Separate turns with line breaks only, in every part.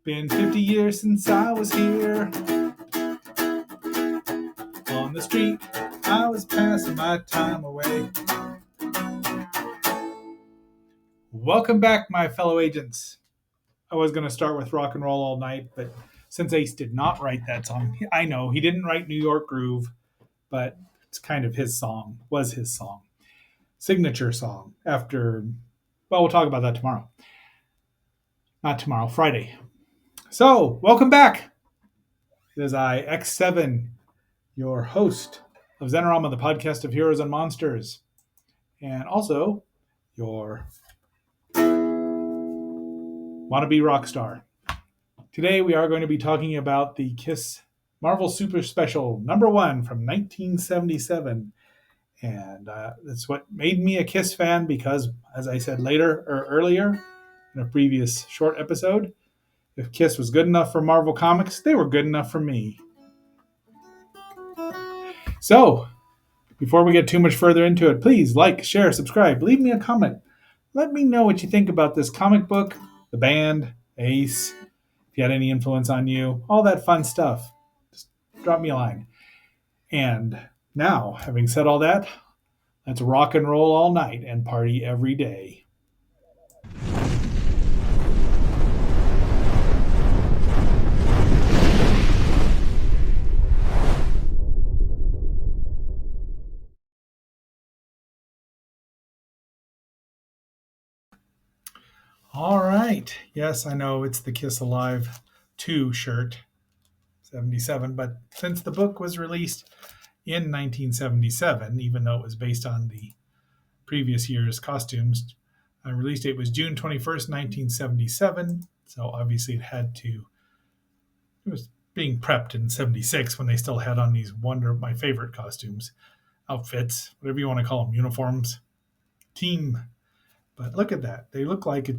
Been 50 years since I was here. On the street, I was passing my time away. Welcome back, my fellow agents. I was going to start with Rock and Roll All Night, but since Ace did not write that song, I know he didn't write New York Groove, but it's kind of his song, was his song. Signature song after, well, we'll talk about that tomorrow. Not tomorrow, Friday. So, welcome back. It is I, X7, your host of Zenorama, the podcast of heroes and monsters, and also your wannabe rock star. Today we are going to be talking about the Kiss Marvel Super Special #1 from 1977. And that's what made me a Kiss fan because, as I said earlier in a previous short episode, if Kiss was good enough for Marvel Comics, they were good enough for me. So, before we get too much further into it, please like, share, subscribe, leave me a comment. Let me know what you think about this comic book, the band, Ace, if you had any influence on you, all that fun stuff. Just drop me a line. And now, having said all that, let's rock and roll all night and party every day. All right. Yes, I know it's the Kiss Alive 2 shirt, 77, but since the book was released in 1977, even though it was based on the previous year's costumes, release date was June 21st, 1977. So obviously it was being prepped in 76 when they still had on these my favorite costumes, outfits, whatever you want to call them, uniforms, team. But look at that. They look like a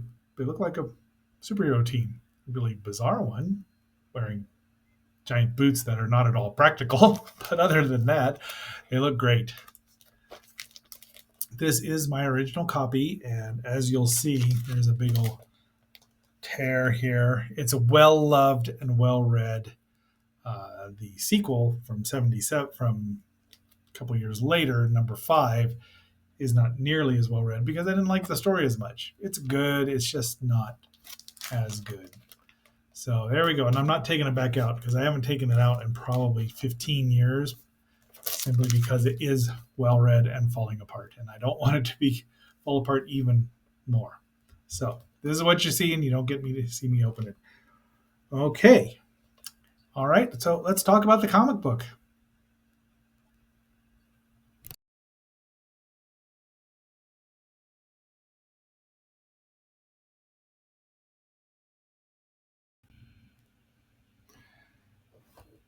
superhero team. A really bizarre one, wearing giant boots that are not at all practical. But other than that, they look great. This is my original copy, and as you'll see, there's a big old tear here. It's a well-loved and well-read. The sequel from 77, from a couple years later, #5, is not nearly as well read because I didn't like the story as much. It's good, it's just not as good. So there we go. And I'm not taking it back out because I haven't taken it out in probably 15 years, simply because it is well read and falling apart. And I don't want it to fall apart even more. So this is what you see, and you don't get me to see me open it. Okay. All right. So let's talk about the comic book.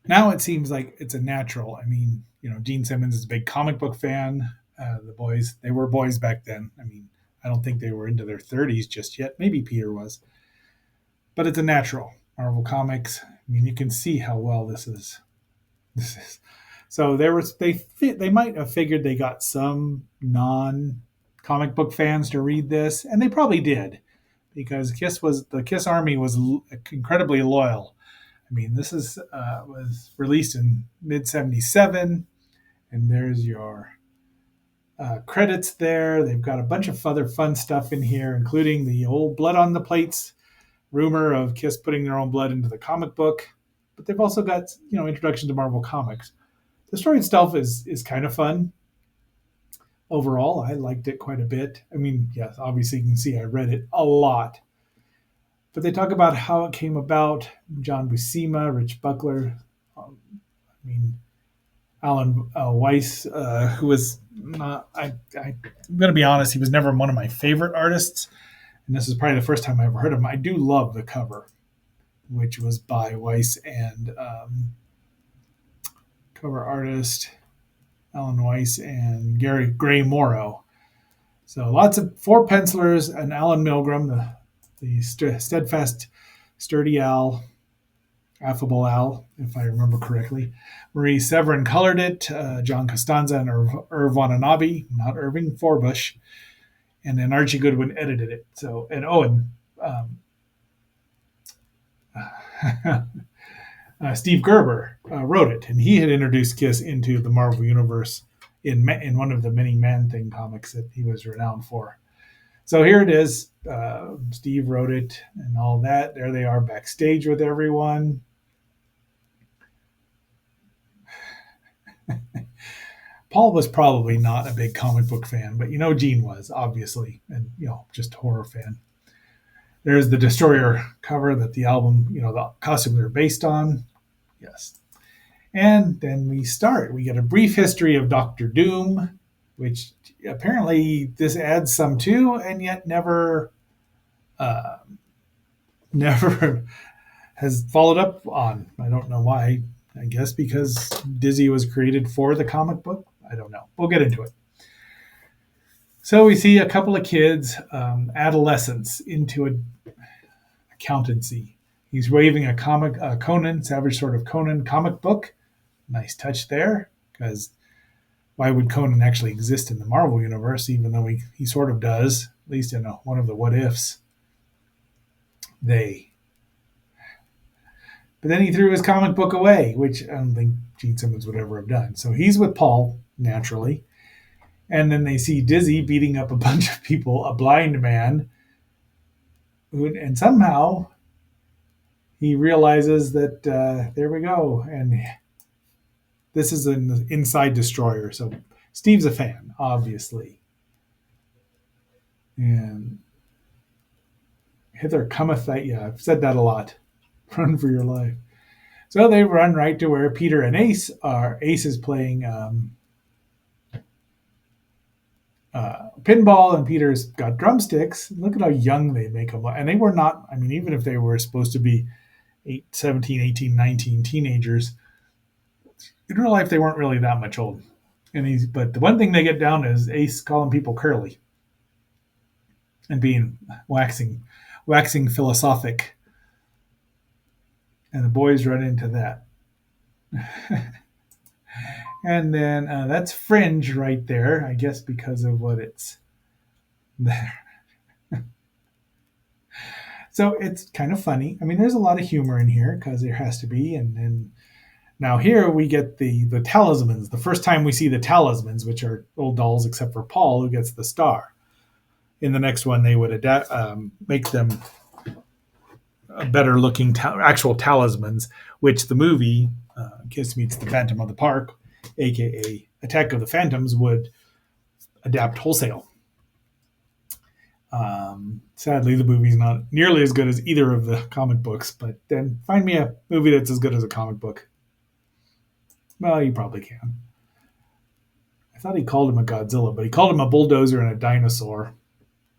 Now it seems like it's a natural. I mean, Gene Simmons is a big comic book fan. The boys, they were boys back then. I mean, I don't think they were into their 30s just yet. Maybe Peter was. But it's a natural. Marvel Comics. I mean, you can see how well this is. So they might have figured they got some non-comic book fans to read this, and they probably did, because the Kiss Army was incredibly loyal. I mean, this was released in mid-77, and there's your credits there. They've got a bunch of other fun stuff in here, including the old blood on the plates rumor of Kiss putting their own blood into the comic book. But they've also got, introduction to Marvel Comics. The story itself is kind of fun. Overall, I liked it quite a bit. I mean, yes, obviously you can see I read it a lot. But they talk about how it came about. John Buscema, Rich Buckler, Alan Weiss, who was not, I'm going to be honest, he was never one of my favorite artists. And this is probably the first time I ever heard of him. I do love the cover, which was by Weiss and cover artist Alan Weiss and Gray Morrow. So lots of 4 pencilers and Alan Milgram, the steadfast, sturdy Al, affable Al, if I remember correctly. Marie Severin colored it. John Costanza and Irv Watanabe, not Irving Forbush. And then Archie Goodwin edited it. So, and Steve Gerber wrote it, and he had introduced Kiss into the Marvel Universe in one of the many Man Thing comics that he was renowned for. So here it is. Steve wrote it and all that. There they are backstage with everyone. Paul was probably not a big comic book fan, but Gene was obviously, and just a horror fan. There's the Destroyer cover that the album, the costume they're based on. Yes. And then we start. We get a brief history of Doctor Doom, which apparently this adds some to, and yet uh, never has followed up on. I don't know why. I guess because Dizzy was created for the comic book. I don't know. We'll get into it. So we see a couple of kids, adolescents, into accountancy. He's waving a Conan, Savage Sword of Conan comic book. Nice touch there, because why would Conan actually exist in the Marvel universe, even though he sort of does, at least in one of the what ifs. But then he threw his comic book away, which I don't think Gene Simmons would ever have done. So he's with Paul, naturally. And then they see Dizzy beating up a bunch of people, a blind man. And somehow he realizes that there we go. And this is an inside destroyer. So Steve's a fan, obviously. And hither cometh that. Yeah, I've said that a lot. Run for your life. So they run right to where Peter and Ace are. Ace is playing pinball, and Peter's got drumsticks. Look at how young they make them. And they were not, I mean, even if they were supposed to be 17, 18, 19 teenagers, in real life, they weren't really that much old. But the one thing they get down is Ace calling people curly and being waxing philosophic. And the boys run into that. And then that's Fringe right there, I guess, because of what it's there. So it's kind of funny. I mean, there's a lot of humor in here because there has to be. And then now here we get the talismans. The first time we see the talismans, which are old dolls except for Paul, who gets the star. In the next one, they would make them a better looking actual talismans, which the movie Kiss Meets the Phantom of the Park, aka Attack of the Phantoms, would adapt wholesale. Sadly, the movie's not nearly as good as either of the comic books, but then find me a movie that's as good as a comic book. Well, you probably can. I thought he called him a Godzilla, but he called him a bulldozer and a dinosaur.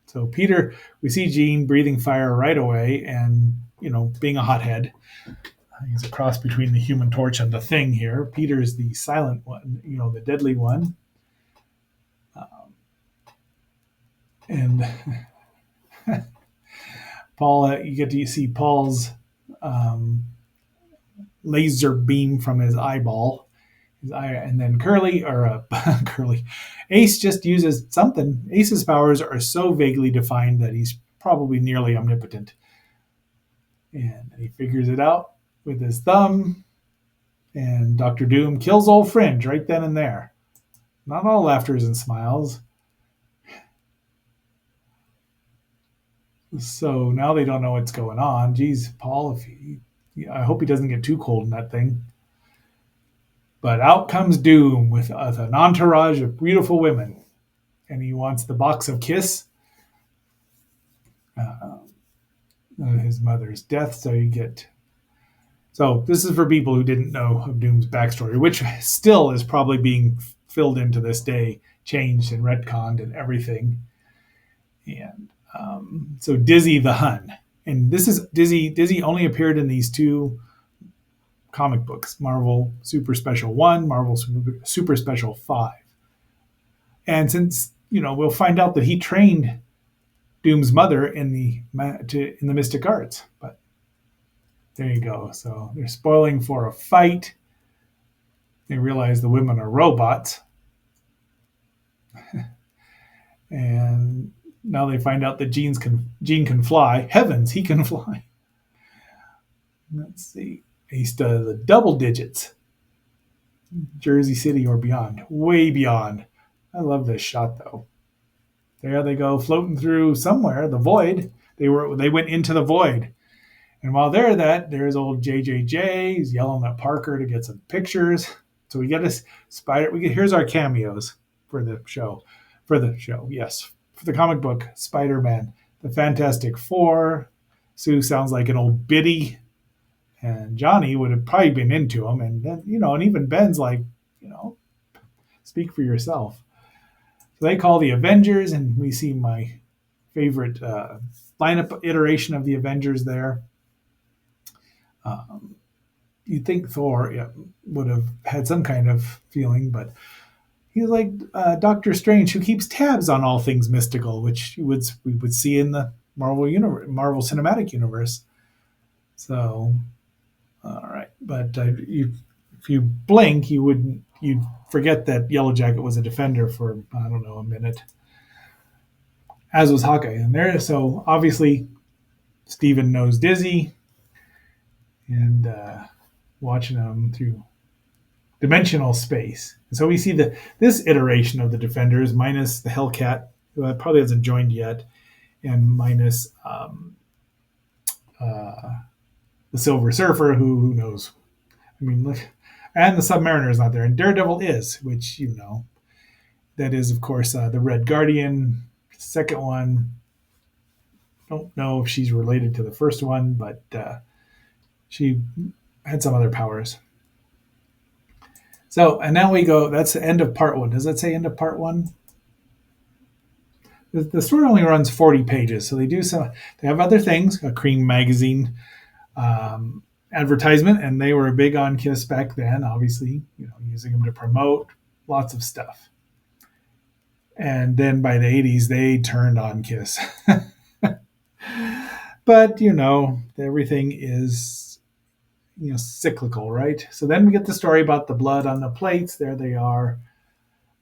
So Peter, we see Gene breathing fire right away and, being a hothead. He's a cross between the Human Torch and the Thing here. Peter is the silent one, the deadly one. And Paul, you get to see Paul's laser beam from his eyeball. And then Curly, Ace just uses something. Ace's powers are so vaguely defined that he's probably nearly omnipotent. And he figures it out with his thumb. And Dr. Doom kills old Fringe right then and there. Not all laughters and smiles. So now they don't know what's going on. Geez, Paul, I hope he doesn't get too cold in that thing. But out comes Doom with an entourage of beautiful women. And he wants the box of Kiss. His mother's death, so this is for people who didn't know of Doom's backstory, which still is probably being filled in to this day, changed and retconned and everything. And so Dizzy the Hun. And this is Dizzy. Dizzy only appeared in these two comic books, Marvel Super Special 1, Marvel Super Special 5. And since, we'll find out that he trained Doom's mother in the mystic arts. But there you go. So they're spoiling for a fight. They realize the women are robots. And now they find out that Gene can fly. Heavens, he can fly. Let's see. Ace to the double digits. Jersey City or beyond. Way beyond. I love this shot though. There they go, floating through somewhere, the void. They went into the void. And while they're that, there's old JJJ. He's yelling at Parker to get some pictures. So we get a spider. Here's our cameos for the show. For the show, yes. For the comic book, Spider-Man, the Fantastic Four. Sue sounds like an old biddy. And Johnny would have probably been into him. And then, and even Ben's like, speak for yourself. So they call the Avengers, and we see my favorite lineup iteration of the Avengers there. You'd think Thor would have had some kind of feeling, but he's like Doctor Strange, who keeps tabs on all things mystical, which we would see in the Marvel Cinematic Universe. So, all right, but if you blink, you'd forget that Yellow Jacket was a defender for I don't know a minute, as was Hawkeye. And there, so obviously, Steven knows Dizzy, and watching them through dimensional space. And so we see this iteration of the Defenders minus the Hellcat, who probably hasn't joined yet, and minus the Silver Surfer, who knows? I mean, look, and the Submariner is not there, and Daredevil is, which that is of course the Red Guardian. Second one, don't know if she's related to the first one, but she had some other powers. So, and now we go, that's the end of part one. Does that say end of part one? The story only runs 40 pages. So they have other things, a Cream magazine advertisement, and they were big on Kiss back then, obviously, using them to promote lots of stuff. And then by the 80s, they turned on Kiss. But, everything is cyclical, right? So then we get the story about the blood on the plates. There they are.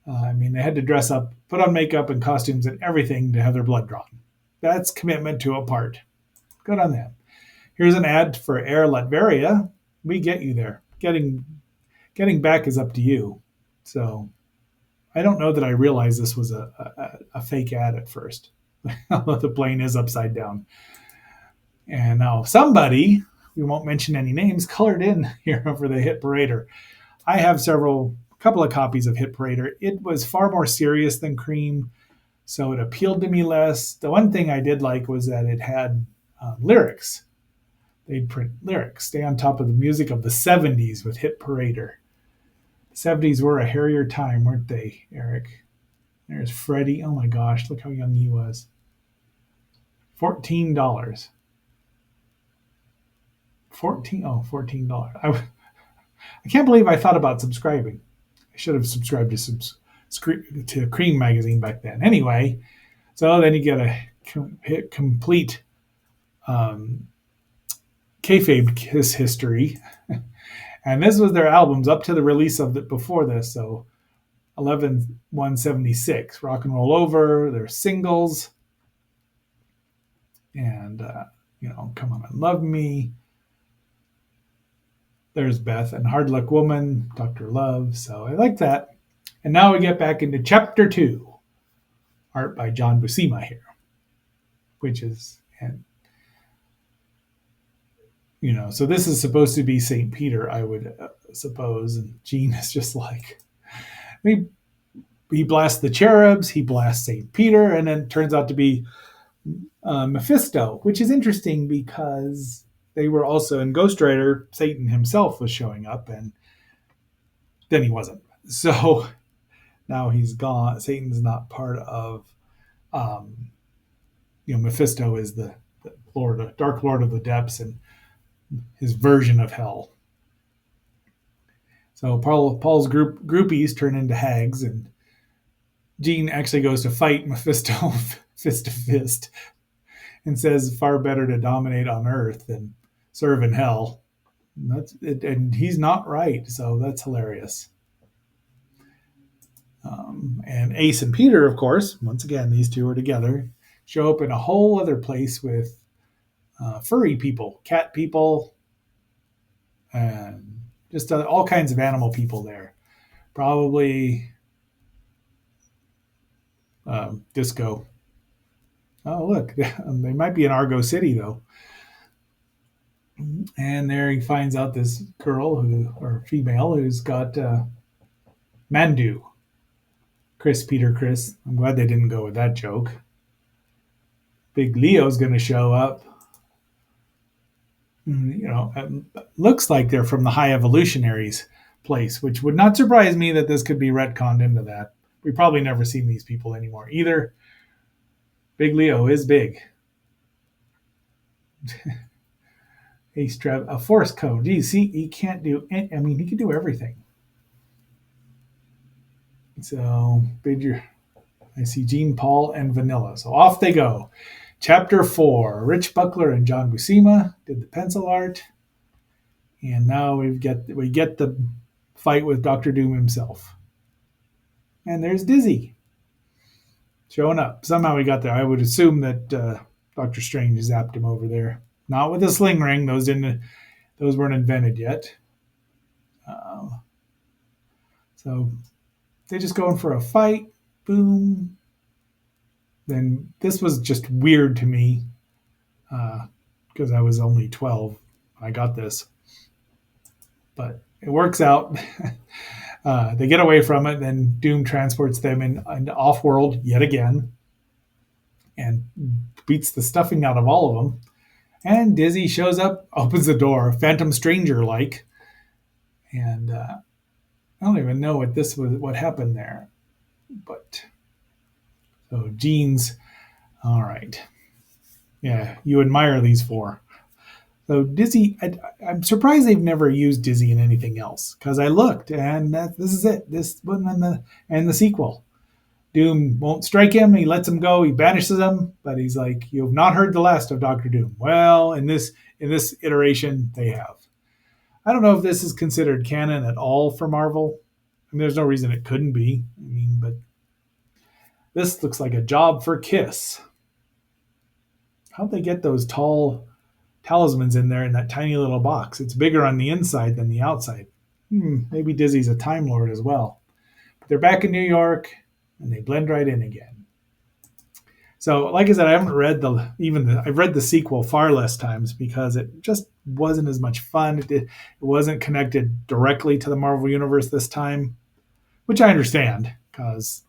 They had to dress up, put on makeup and costumes and everything to have their blood drawn. That's commitment to a part. Good on them. Here's an ad for Air Latveria. We get you there. Getting back is up to you. So I don't know that I realized this was a fake ad at first. The plane is upside down. And now somebody, we won't mention any names, colored in here for the Hit Parader. I have couple of copies of Hit Parader. It was far more serious than Cream, so it appealed to me less. The one thing I did like was that it had lyrics. They'd print lyrics, stay on top of the music of the 70s with Hit Parader. The 70s were a hairier time, weren't they, Eric? There's Freddie. Oh my gosh, look how young he was. $14. $14. I can't believe I thought about subscribing. I should have subscribed to Cream magazine back then. Anyway, so then you get a complete kayfabe Kiss history. And this was their albums up to the release of it before this. So 11/1/76, Rock and Roll Over, their singles. And, Come On and Love Me. There's Beth and Hard Luck Woman, Dr. Love. So I like that. And now we get back into chapter 2, art by John Buscema here, which is, so this is supposed to be St. Peter, I would suppose. And Gene is just like, he blasts the cherubs, he blasts St. Peter, and then it turns out to be Mephisto, which is interesting because they were also in Ghost Rider. Satan himself was showing up, and then he wasn't. So now he's gone. Satan's not part of. Mephisto is the Dark Lord of the Depths, and his version of hell. So Paul's groupies turn into hags, and Gene actually goes to fight Mephisto fist to fist, and says far better to dominate on Earth than serve in hell. That's it, and he's not right, so that's hilarious. And Ace and Peter, of course, once again, these two are together, show up in a whole other place with furry people, cat people, and just all kinds of animal people there. Probably disco. Oh, look, they might be in Argo City though. And there he finds out this girl who or female who's got Mandu. Chris, Peter, Chris. I'm glad they didn't go with that joke. Big Leo's going to show up. Looks like they're from the High Evolutionaries place, which would not surprise me that this could be retconned into that. We probably never seen these people anymore either. Big Leo is big. Ace Trev, a force code. Geez, he can't do. He can do everything. So, I see Gene, Paul, and Vanilla. So off they go. Chapter 4. Rich Buckler and John Buscema did the pencil art. And now we get the fight with Doctor Doom himself. And there's Dizzy showing up. Somehow he got there. I would assume that Doctor Strange zapped him over there. Not with a sling ring. Those weren't invented yet. So they just going for a fight. Boom. Then this was just weird to me because I was only 12 when I got this. But it works out. They get away from it, then Doom transports them into off-world yet again and beats the stuffing out of all of them. And Dizzy shows up, opens the door, Phantom Stranger-like. And I don't even know what happened there. But so Jeans, all right. Yeah, you admire these four. So Dizzy, I'm surprised they've never used Dizzy in anything else because I looked and this is it. This one and the sequel. Doom won't strike him. He lets him go. He banishes him, but he's like, "You have not heard the last of Doctor Doom." Well, in this iteration, they have. I don't know if this is considered canon at all for Marvel. I mean, there's no reason it couldn't be. But this looks like a job for Kiss. How'd they get those tall talismans in there in that tiny little box? It's bigger on the inside than the outside. Maybe Dizzy's a Time Lord as well. But they're back in New York, and they blend right in again. So, like I said, I haven't read I've read the sequel far less times because it just wasn't as much fun. It wasn't connected directly to the Marvel Universe this time, which I understand because,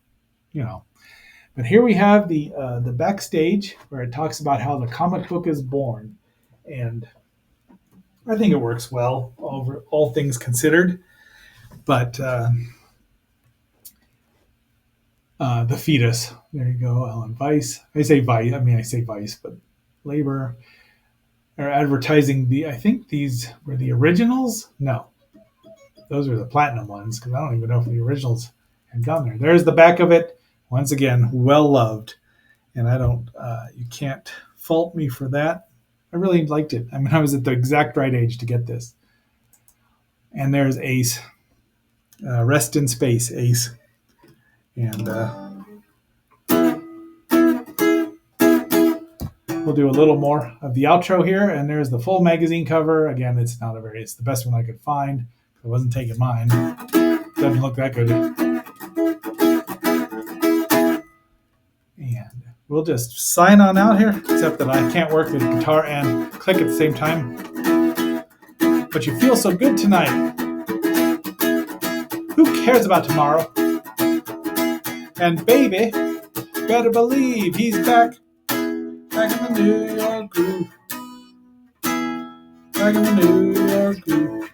But here we have the backstage where it talks about how the comic book is born. And I think it works well, over all things considered. But the fetus, there you go, Ellen Weiss. I say Weiss, but Labor are advertising I think these were the originals? No. Those are the platinum ones because I don't even know if the originals had gone there. There's the back of it. Once again, well loved. And you can't fault me for that. I really liked it. I was at the exact right age to get this. And there's Ace. Rest in space, Ace. And we'll do a little more of the outro here. And there's the full magazine cover. Again, it's the best one I could find. I wasn't taking mine. Doesn't look that good. And we'll just sign on out here, except that I can't work the guitar and click at the same time. But you feel so good tonight. Who cares about tomorrow? And baby, better believe he's back in the New York groove. Back in the New York groove.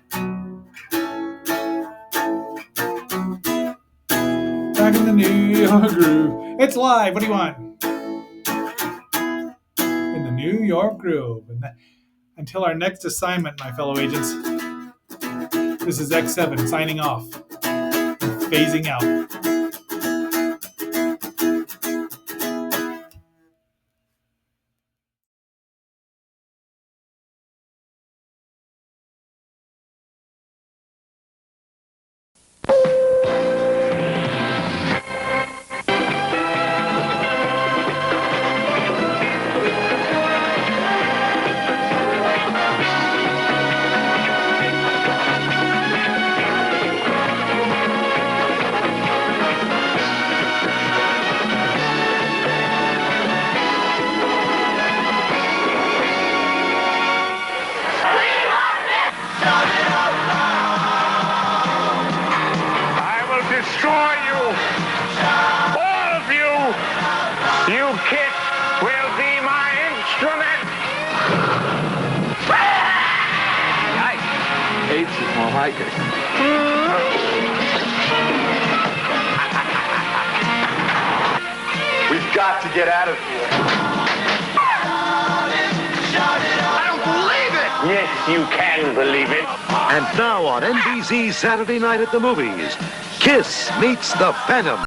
Back in the New York groove. It's live. What do you want? In the New York groove. Until our next assignment, my fellow agents, this is X7 signing off, phasing out.
destroy you. All of you. You kids will be my instrument.
Ace is more like it.
We've got to get out of here. I don't believe it! Yes, you can believe it.
And now on NBC's Saturday Night at the Movies, Kiss meets the Phantom.